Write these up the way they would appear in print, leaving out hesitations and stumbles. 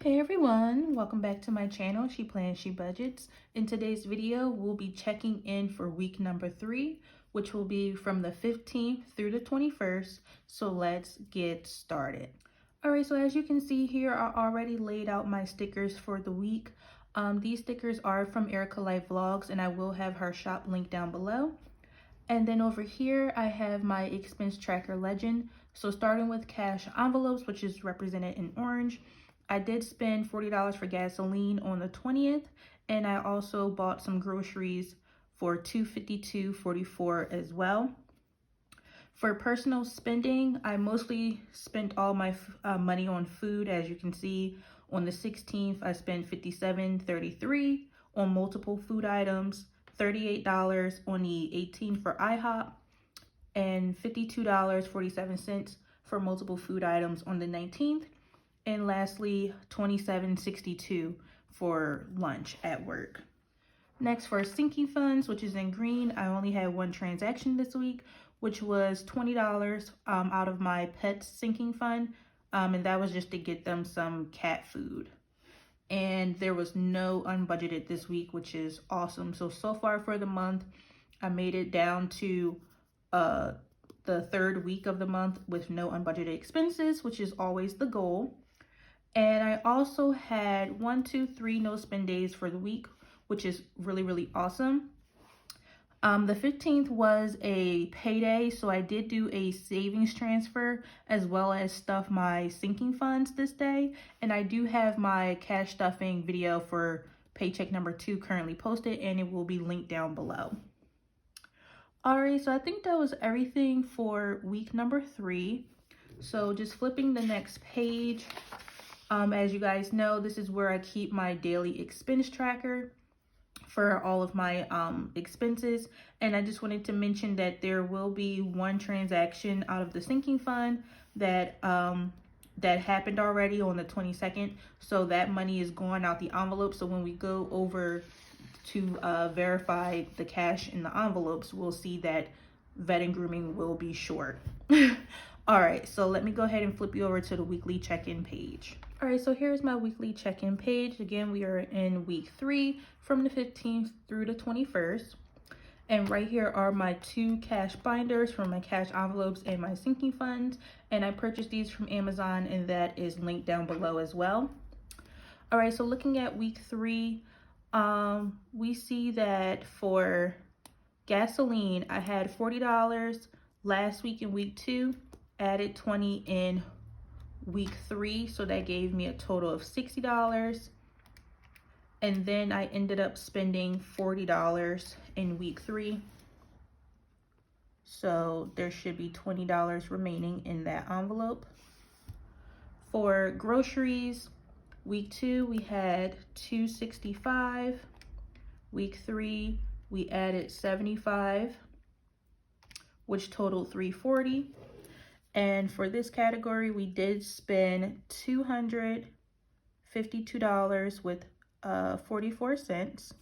Hey everyone, welcome back to my channel, She Plans, She Budgets. In today's video, we'll be checking in for week number 3, which will be from the 15th through the 21st. So let's get started. Alright, so as you can see here, I already laid out my stickers for the week. These stickers are from Erica Life Vlogs, and I will have her shop link down below. And then over here, I have my expense tracker legend. So starting with cash envelopes, which is represented in orange, I did spend $40 for gasoline on the 20th, and I also bought some groceries for $252.44 as well. For personal spending, I mostly spent all my money on food. As you can see, on the 16th, I spent $57.33 on multiple food items, $38 on the 18th for IHOP, and $52.47 for multiple food items on the 19th. And lastly, $27.62 for lunch at work. Next, for Stinky Funds, which is in green, I only had one transaction this week, which was $20 out of my pet's sinking fund. And that was just to get them some cat food. And there was no unbudgeted this week, which is awesome. So far for the month, I made it down to the 3rd week of the month with no unbudgeted expenses, which is always the goal. And I also had 1, 2, 3 no spend days for the week, which is really awesome. The 15th was a payday, so I did do a savings transfer as well as stuff my sinking funds this day. And I do have my cash stuffing video for paycheck number 2 currently posted, and it will be linked down below. Alright, so I think that was everything for week number 3. So just flipping the next page. As you guys know, this is where I keep my daily expense tracker for all of my expenses. And I just wanted to mention that there will be one transaction out of the sinking fund that that happened already on the 22nd. So that money is going out the envelope. So when we go over to verify the cash in the envelopes, we'll see that vet and grooming will be short. All right, so let me go ahead and flip you over to the weekly check-in page. All right, so here's my weekly check-in page. Again, we are in week 3 from the 15th through the 21st. And right here are my 2 cash binders for my cash envelopes and my sinking funds. And I purchased these from Amazon, and that is linked down below as well. All right, so looking at week 3, we see that for gasoline, I had $40 last week in week 2, added 20 in week 3, so that gave me a total of $60. And then I ended up spending $40 in week 3. So there should be $20 remaining in that envelope. For groceries, week 2, we had $265. Week 3, we added $75, which totaled $340. And for this category, we did spend $252 with 44 cents.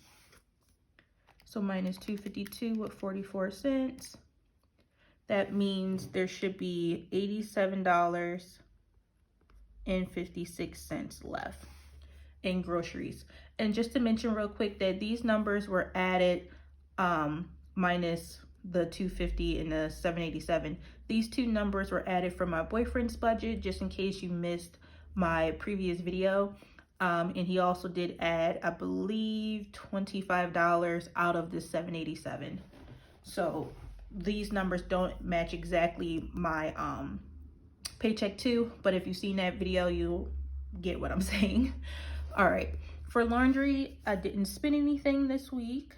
So minus 252 with 44 cents. That means there should be $87.56 left in groceries. And just to mention real quick that these numbers were added minus the 250 and the 787. These 2 numbers were added from my boyfriend's budget, just in case you missed my previous video. And he also did add, I believe, $25 out of the 787. So these numbers don't match exactly my paycheck 2, but if you've seen that video, you'll get what I'm saying. All right, for laundry, I didn't spend anything this week.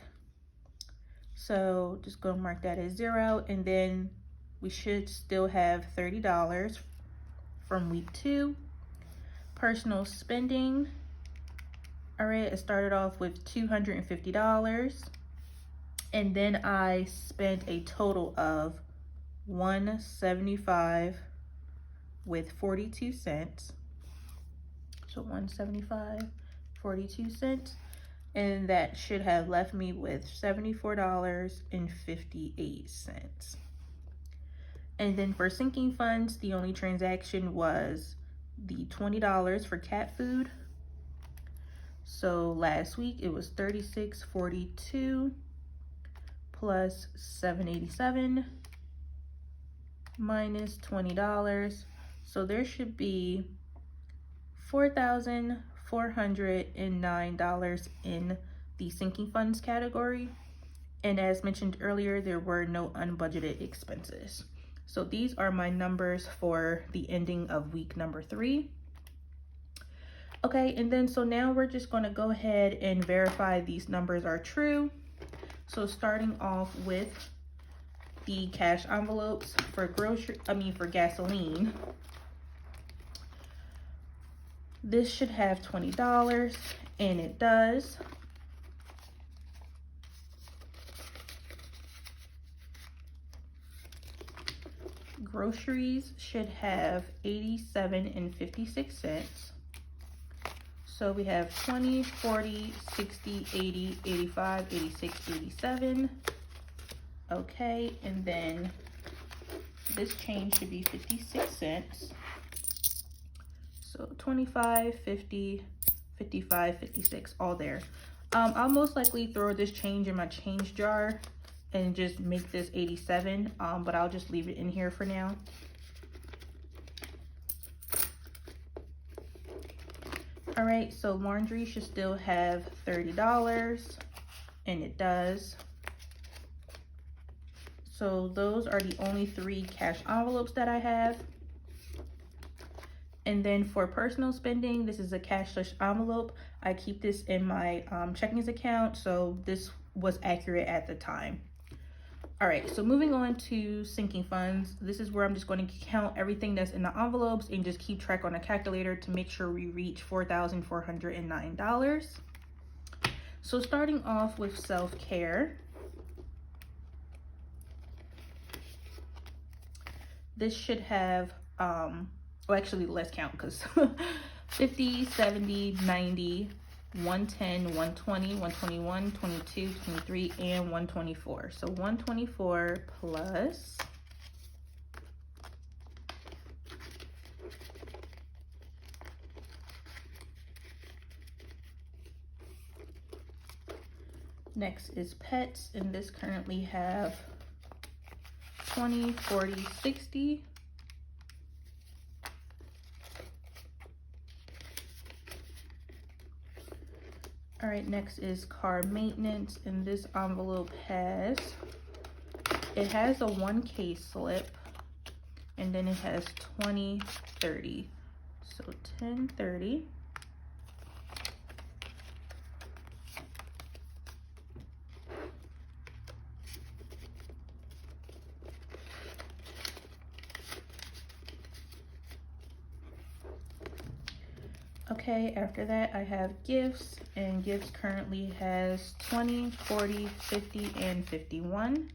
So just go mark that as 0, and then we should still have $30 from week 2. Personal spending, all right, it started off with $250, and then I spent a total of $175 with 42 cents. So $175.42. And that should have left me with $74.58. And then for sinking funds, the only transaction was the $20 for cat food. So last week it was $36.42 plus $7.87 minus $20. So there should be $4,409 in the sinking funds category. And as mentioned earlier, there were no unbudgeted expenses. So these are my numbers for the ending of week number 3. Okay, and then so now we're just going to go ahead and verify these numbers are true. So starting off with the cash envelopes for gasoline. This should have $20, and it does. Groceries should have $87.56. So we have 20, 40, 60, 80, 85, 86, 87. Okay, and then this change should be 56 cents. So 25, 50, 55, 56, all there. I'll most likely throw this change in my change jar and just make this 87, but I'll just leave it in here for now. All right, so laundry should still have $30, and it does. So those are the only 3 cash envelopes that I have. And then for personal spending, this is a cashless envelope. I keep this in my checkings account, so this was accurate at the time. All right, so moving on to sinking funds. This is where I'm just going to count everything that's in the envelopes and just keep track on a calculator to make sure we reach $4,409. So starting off with self-care. This should have, well, actually, let's count because 50, 70, 90, 110, 120, 121, 22, 23, and 124. So 124 plus next is pets, and this currently have 20, 40, 60. All right, next is car maintenance, and this envelope has a 1K slip, and then it has 20, 30. So 10, 30. Okay, after that I have gifts, and gifts currently has 20, 40, 50, and 51.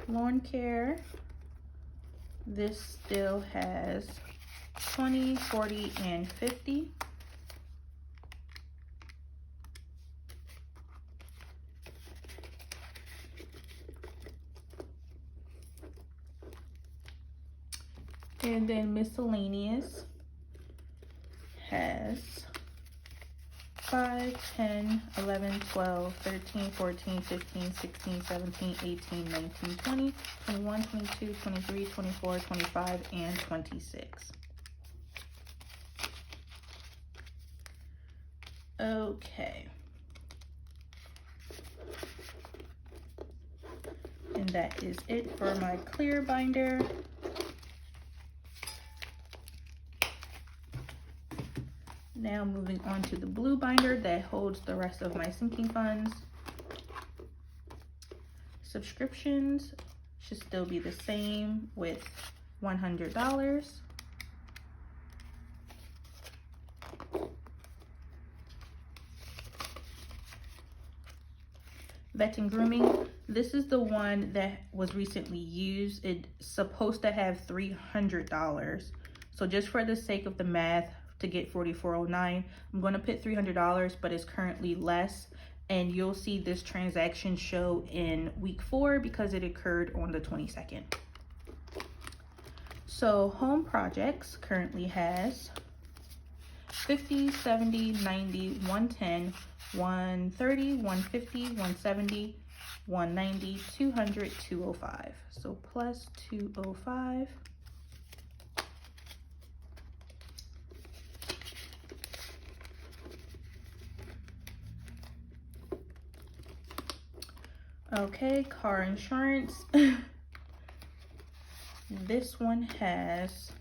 Lawn care, this still has 20, 40, and 50. And then miscellaneous has 5, 10, 11, 12, 13, 14, 15, 16, 17, 18, 19, 20, 21, 22, 23, 24, 25, and 26. Okay. And that is it for my clear binder. Now moving on to the blue binder that holds the rest of my sinking funds. Subscriptions should still be the same with $100. Vet and grooming, this is the one that was recently used. It's supposed to have $300. So just for the sake of the math, to get $4,409, I'm going to put $300, but it's currently less, and you'll see this transaction show in week 4 because it occurred on the 22nd. So home projects currently has 50, 70, 90, 110, 130, 150, 170, 190, 200, 205. So plus 205. Okay, car insurance. This one has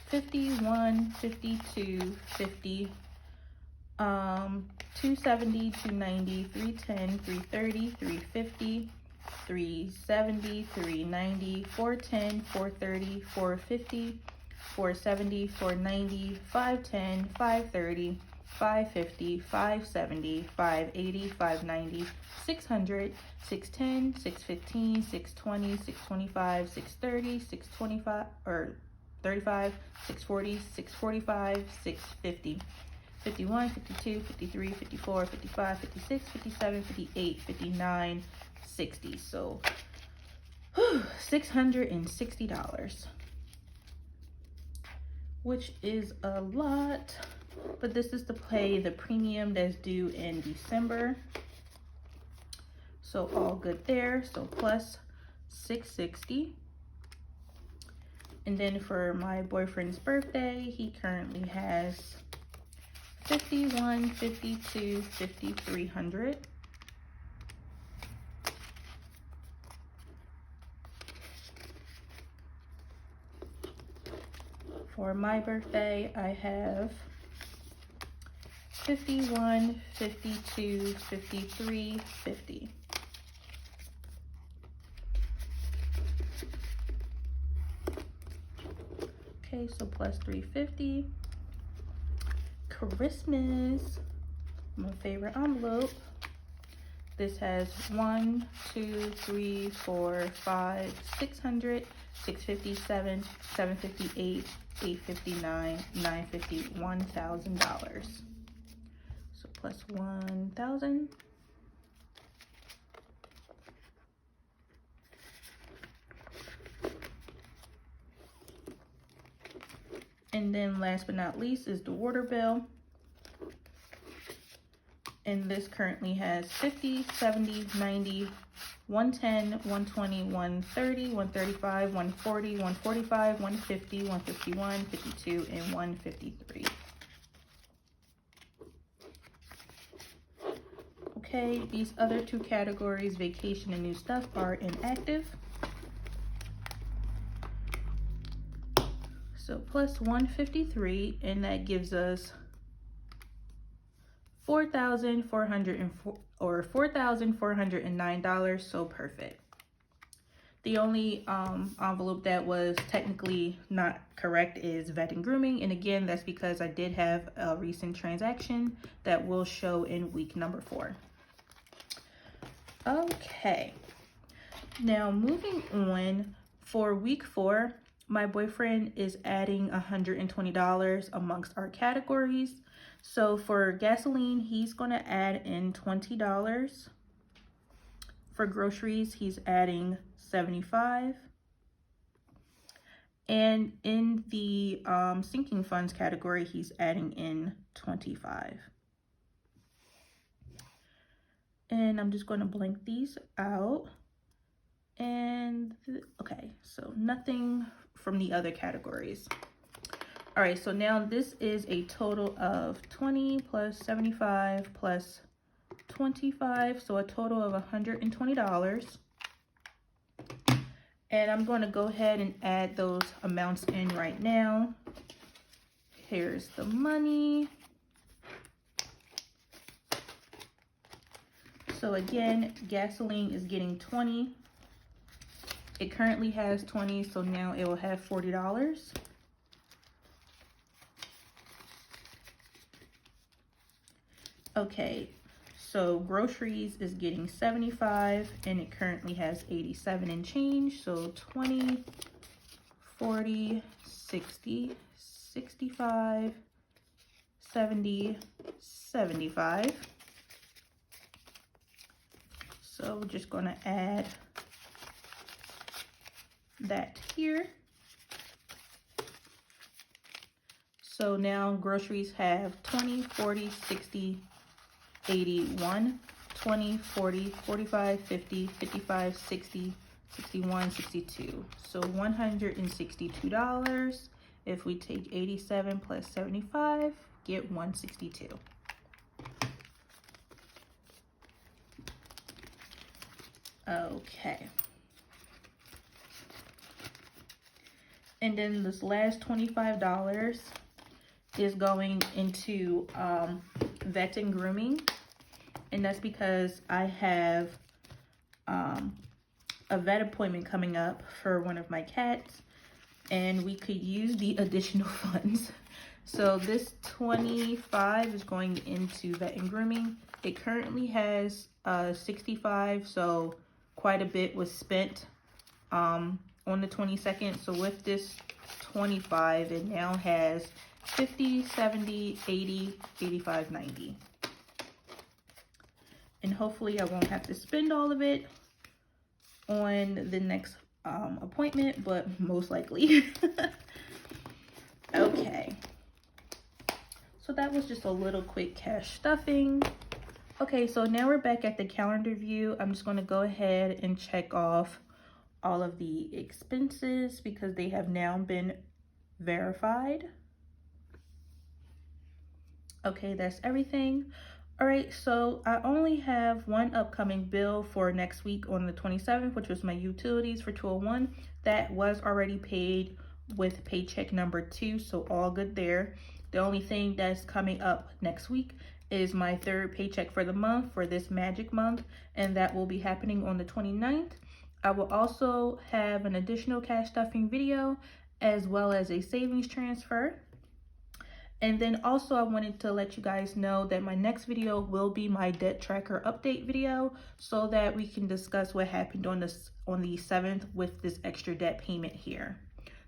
51, 52, 50, 270, 290, 310, 330, 350, 370, 390, 410, 430, 450, 470, 490, 510, 530, 550, 570, 580, 590, 600, 610, 615, 620, 625, 630, 625, or 35, 640, 645, 650, 51, 52, 53, 54, 55, 56, 57, 58, 59, 60. So $660, which is a lot, but this is to pay the premium that's due in December. So all good there. So plus 660. And then for my boyfriend's birthday, he currently has 51, 52, 5,300. For my birthday, I have 51, 52, 53, 50. Okay, so plus 350. Christmas, my favorite envelope. This has 1, 2, 3, 4, 5, 600, 657, 758, 859, 950, $1,000. So plus 1,000. And then last but not least is the water bill. And this currently has 50, 70, 90, 110, 120, 130, 135, 140, 145, 150, 151, 52, and 153. Okay, these other two categories, vacation and new stuff, are inactive. So plus 153, and that gives us $4,409. So perfect. The only envelope that was technically not correct is vet and grooming, and again, that's because I did have a recent transaction that will show in week number 4. Okay, now moving on, for week 4, my boyfriend is adding $120 amongst our categories. So for gasoline, he's going to add in $20. For groceries, he's adding $75. And in the sinking funds category, he's adding in $25. And I'm just going to blank these out. And okay, so nothing from the other categories. All right, so now this is a total of 20 plus 75 plus 25, so a total of $120. And I'm going to go ahead and add those amounts in right now. Here's the money. So again, gasoline is getting 20. It currently has 20, so now it will have $40. Okay, so groceries is getting 75, and it currently has 87 and change. So 20, 40, 60, 65, 70, 75. So we're just going to add that here. So now groceries have 20, 40, 60, 81, 20, 40, 45, 50, 55, 60, 61, 62. So $162. If we take 87 plus 75, get 162. Okay. And then this last $25 is going into vet and grooming. And that's because I have a vet appointment coming up for one of my cats, and we could use the additional funds. So this 25 is going into vet and grooming. It currently has 65, so quite a bit was spent on the 22nd. So with this 25, it now has 50, 70, 80, 85, 90. And hopefully I won't have to spend all of it on the next appointment, but most likely. Okay. So that was just a little quick cash stuffing. Okay, so now we're back at the calendar view. I'm just going to go ahead and check off all of the expenses because they have now been verified. Okay, that's everything. All right, so I only have one upcoming bill for next week on the 27th, which was my utilities for 201. That was already paid with paycheck number 2, so all good there. The only thing that's coming up next week is my third paycheck for the month, for this magic month, and that will be happening on the 29th. I will also have an additional cash stuffing video as well as a savings transfer. And then also I wanted to let you guys know that my next video will be my debt tracker update video so that we can discuss what happened on the 7th with this extra debt payment here.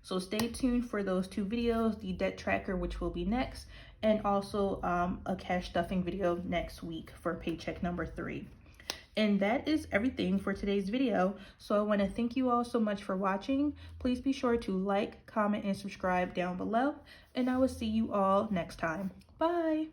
So stay tuned for those two videos, the debt tracker, which will be next, and also a cash stuffing video next week for paycheck number 3. And that is everything for today's video. So I want to thank you all so much for watching. Please be sure to like, comment, and subscribe down below. And I will see you all next time. Bye.